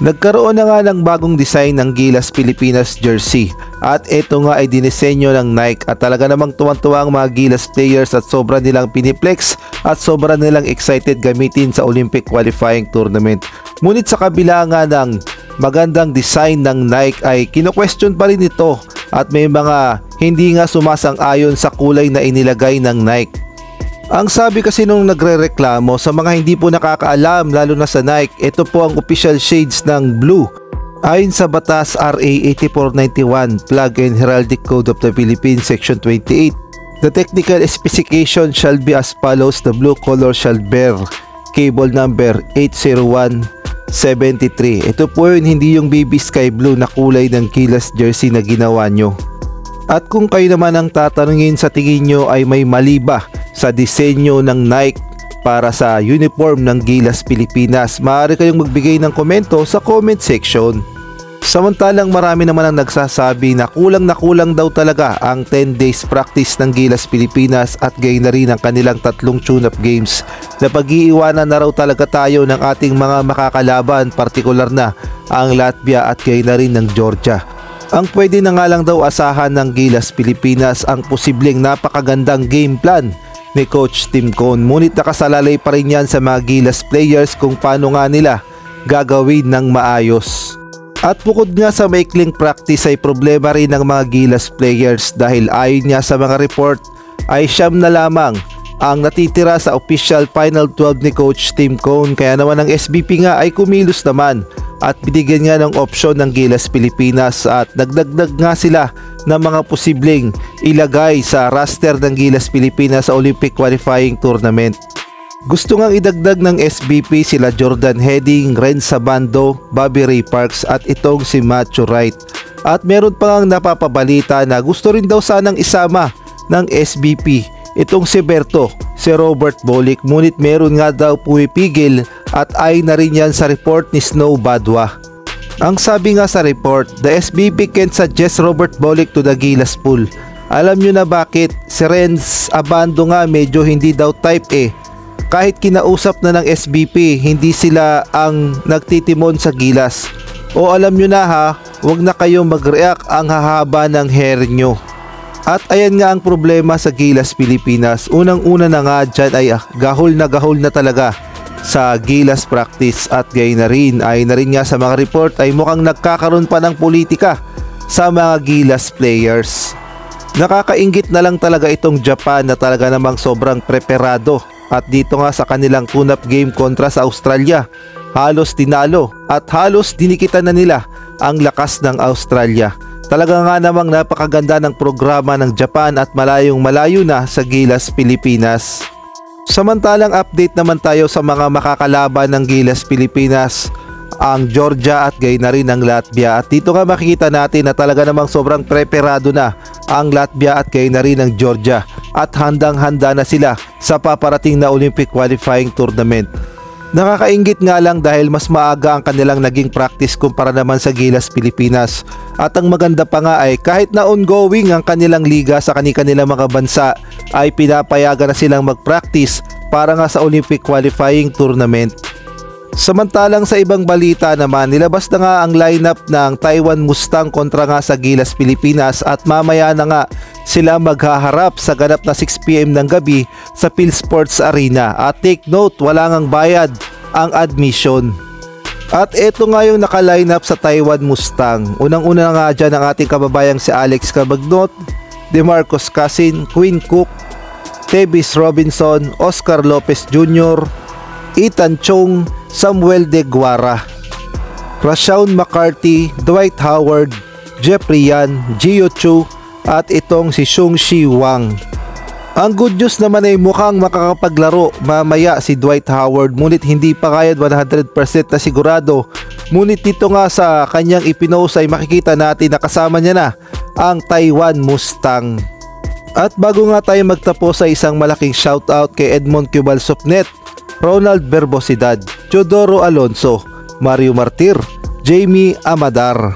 Nagkaroon na nga ng bagong design ng Gilas Pilipinas jersey at ito nga ay dinisenyo ng Nike at talaga namang tuwang-tuwa ang mga Gilas players at sobra nilang piniplex at sobra nilang excited gamitin sa Olympic qualifying tournament. Ngunit sa kabila nga ng magandang design ng Nike ay kino-question pa rin ito at may mga hindi nga sumasang-ayon sa kulay na inilagay ng Nike. Ang sabi kasi nung nagrereklamo sa mga hindi po nakakaalam lalo na sa Nike, ito po ang official shades ng blue. Ayon sa Batas RA 8491, Flag and Heraldic Code of the Philippines, Section 28, the technical specification shall be as follows. The blue color shall bear cable number 80173. Ito po yun, hindi yung baby sky blue na kulay ng Gilas jersey na ginawa nyo. At kung kayo naman ang tatanungin, sa tingin nyo ay may mali ba sa disenyo ng Nike para sa uniform ng Gilas Pilipinas? Maaari kayong magbigay ng komento sa comment section. Samantalang marami naman ang nagsasabi na kulang daw talaga ang 10 days practice ng Gilas Pilipinas at gayon na rin ang kanilang 3 tune-up games na pag-iiwanan na raw talaga tayo ng ating mga makakalaban, partikular na ang Latvia at gayon na rin ng Georgia. Ang pwede na nga lang daw asahan ng Gilas Pilipinas ang posibleng napakagandang game plan ni Coach Tim Cone, ngunit nakasalalay pa rin yan sa mga Gilas players kung paano nga nila gagawin ng maayos. At bukod nga sa maikling practice ay problema rin ng mga Gilas players dahil ayon nga sa mga report ay 9 na lamang ang natitira sa official final 12 ni Coach Tim Cone, kaya naman ang SBP nga ay kumilos naman at binigyan nga ng opsyon ng Gilas Pilipinas at nagdagdag nga sila ng mga posibleng ilagay sa roster ng Gilas Pilipinas sa Olympic qualifying tournament. Gusto ngang idagdag ng SBP sila Jordan Heading, Ren Sabando, Bobby Ray Parks at itong si Matthew Wright. At meron pa ngang napapabalita na gusto rin daw sanang isama ng SBP itong si Berto, si Robert Bolick, ngunit meron nga daw pumipigil at ay na rin yan sa report ni Snow Badwa. Ang sabi nga sa report, the SBP can suggest Robert Bolick to the Gilas pool. Alam nyo na bakit? Si Renz Abando nga medyo hindi daw type eh. Kahit kinausap na ng SBP, hindi sila ang nagtitimon sa Gilas. O alam nyo na ha, wag na kayong mag-react, ang hahaba ng hair nyo. At ayan nga ang problema sa Gilas Pilipinas. Unang-una na nga dyan ay gahol na talaga sa Gilas practice at gayon na rin ay na rin nga sa mga report ay mukhang nagkakaroon pa ng politika sa mga Gilas players. Nakakainggit na lang talaga itong Japan na talaga namang sobrang preparado at dito nga sa kanilang tune-up game kontra sa Australia, halos tinalo at halos dinikitan na nila ang lakas ng Australia. Talaga nga namang napakaganda ng programa ng Japan at malayong-malayo na sa Gilas Pilipinas. Samantalang update naman tayo sa mga makakalaban ng Gilas Pilipinas, ang Georgia at gayon na rin ang Latvia. At dito nga makikita natin na talaga namang sobrang preparado na ang Latvia at gayon na rin ang Georgia at handang-handa na sila sa paparating na Olympic qualifying tournament. Nakakainggit nga lang dahil mas maaga ang kanilang naging practice kumpara naman sa Gilas Pilipinas. At ang maganda pa nga ay kahit na ongoing ang kanilang liga sa kanilang mga bansa ay pinapayagan na silang mag-practice para nga sa Olympic qualifying tournament. Samantalang sa ibang balita naman, nilabas na nga ang lineup ng Taiwan Mustang kontra nga sa Gilas Pilipinas at mamaya na nga sila maghaharap sa ganap na 6 PM ng gabi sa PhilSports Arena. At take note, wala ngang bayad ang admission. At eto nga yung naka-lineup sa Taiwan Mustang. Unang-una nga dyan ang ating kababayang si Alex Cabagnot, DeMarcus Casin, Quinn Cook, Tevis Robinson, Oscar Lopez Jr., Ethan Chong, Samuel De Guara, Rashawn McCarthy, Dwight Howard, Jeffrey Yan, Gio Chu at itong si Xiongxi Wang. Ang good news naman ay mukhang makakapaglaro mamaya si Dwight Howard, ngunit hindi pa kayad 100% na sigurado. Ngunit dito nga sa kanyang ipinost ay makikita natin na kasama niya na ang Taiwan Mustang. At bago nga tayo magtapos ay isang malaking shoutout kay Edmond Cubalsopnet, Ronald Verbosidad, Teodoro Alonso, Mario Martir, Jamie Amadar,